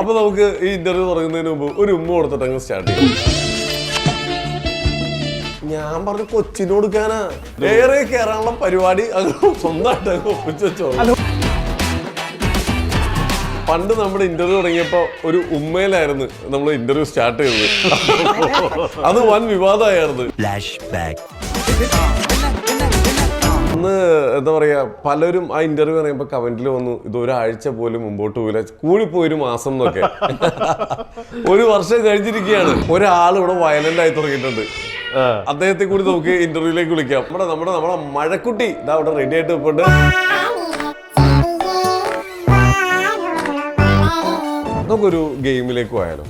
അപ്പൊ നമുക്ക് ഈ ഇന്റർവ്യൂ തുടങ്ങുന്നതിന് മുമ്പ് ഒരു ഉമ്മ കൊടുത്തിട്ട് അങ്ങ് സ്റ്റാർട്ട് ചെയ്യും. ഞാൻ പറഞ്ഞു കൊച്ചിന് കൊടുക്കാനാ ഏറെ കയറാനുള്ള പരിപാടി അങ്ങ് സ്വന്തമായിട്ട് അങ്ങ് ഒപ്പിച്ചു വെച്ചോ. പണ്ട് നമ്മുടെ ഇന്റർവ്യൂ തുടങ്ങിയപ്പോ ഒരു ഉമ്മയിലായിരുന്നു നമ്മൾ ഇന്റർവ്യൂ സ്റ്റാർട്ട് ചെയ്തത്. അത് വൻ വിവാദമായിരുന്നു. അന്ന് എന്താ പറയാ, പലരും ആ ഇന്റർവ്യൂ പറയുമ്പോ കമന്റിൽ വന്നു ഇത് ഒരാഴ്ച പോലും മുമ്പോട്ട് പോയില്ല, കൂടിപ്പോയി ഒരു മാസം എന്നൊക്കെ. ഒരു വർഷം കഴിഞ്ഞിരിക്കുകയാണ്. ഒരാൾ ഇവിടെ വയലന്റ് ആയി തുടങ്ങിയിട്ടുണ്ട്. അദ്ദേഹത്തെ കൂടി നമുക്ക് ഇന്റർവ്യൂലേക്ക് വിളിക്കാം. നമ്മുടെ മഴക്കുട്ടി ഇതാ ഇവിടെ റെഡി ആയിട്ട് പോയിട്ട് നമുക്കൊരു ഗെയിമിലേക്ക് പോയാലോ.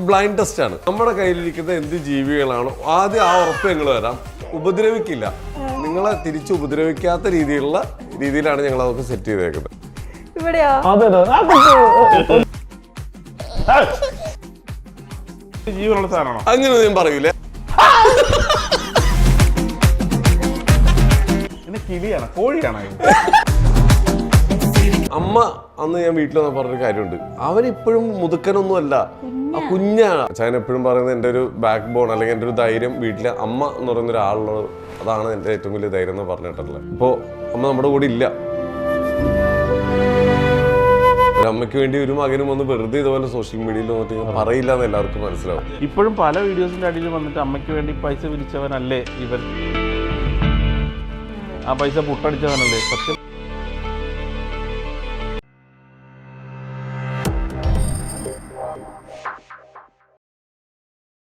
ബ്ലൈൻഡ് ടെസ്റ്റ് ആണ്. നമ്മുടെ കയ്യിലിരിക്കുന്ന എന്ത് ജീവികളാണോ ആദ്യം ആ ഉറപ്പ് ഞങ്ങൾ വരാം. ഉപദ്രവിക്കില്ല, നിങ്ങളെ തിരിച്ച് ഉപദ്രവിക്കാത്ത രീതിയിലാണ് ഞങ്ങൾ അതൊക്കെ സെറ്റ് ചെയ്തേക്കുന്നത്. ജീവനുള്ള സാധനമാണോ? അങ്ങനെ ഞാൻ പറയൂലേ. കിളിയാണോ കോഴിയാണോ? അമ്മ അന്ന് ഞാൻ വീട്ടിൽ വന്ന് പറഞ്ഞൊരു കാര്യമുണ്ട്, അവരിപ്പോഴും മുതുക്കനൊന്നും അല്ല, ആ കുഞ്ഞാണ്. ഞാൻ എപ്പോഴും പറയുന്നത് എൻ്റെ ഒരു ബാക്ക് ബോൺ അല്ലെങ്കിൽ എൻ്റെ ഒരു ധൈര്യം വീട്ടിലെ അമ്മ എന്ന് പറയുന്ന ഒരാളുള്ളത്, അതാണ് എൻ്റെ ഏറ്റവും വലിയ ധൈര്യം എന്ന് പറഞ്ഞിട്ടുള്ളത്. ഇപ്പോൾ അമ്മ നമ്മുടെ കൂടെ ഇല്ല. ഒരു അമ്മയ്ക്ക് വേണ്ടി ഒരു മകനും ഒന്ന് വെറുതെ ഇതുപോലെ സോഷ്യൽ മീഡിയയിൽ നോക്കിയിട്ട് പറയില്ല എന്ന് എല്ലാവർക്കും മനസ്സിലാവും. ഇപ്പോഴും പല വീഡിയോസിന്റെ അടിയിൽ വന്നിട്ട് അമ്മയ്ക്ക് വേണ്ടി പൈസ പിരിച്ചവനല്ലേ ഇവൻ, ആ പൈസ പുട്ടടിച്ചവനല്ലേ? പക്ഷെ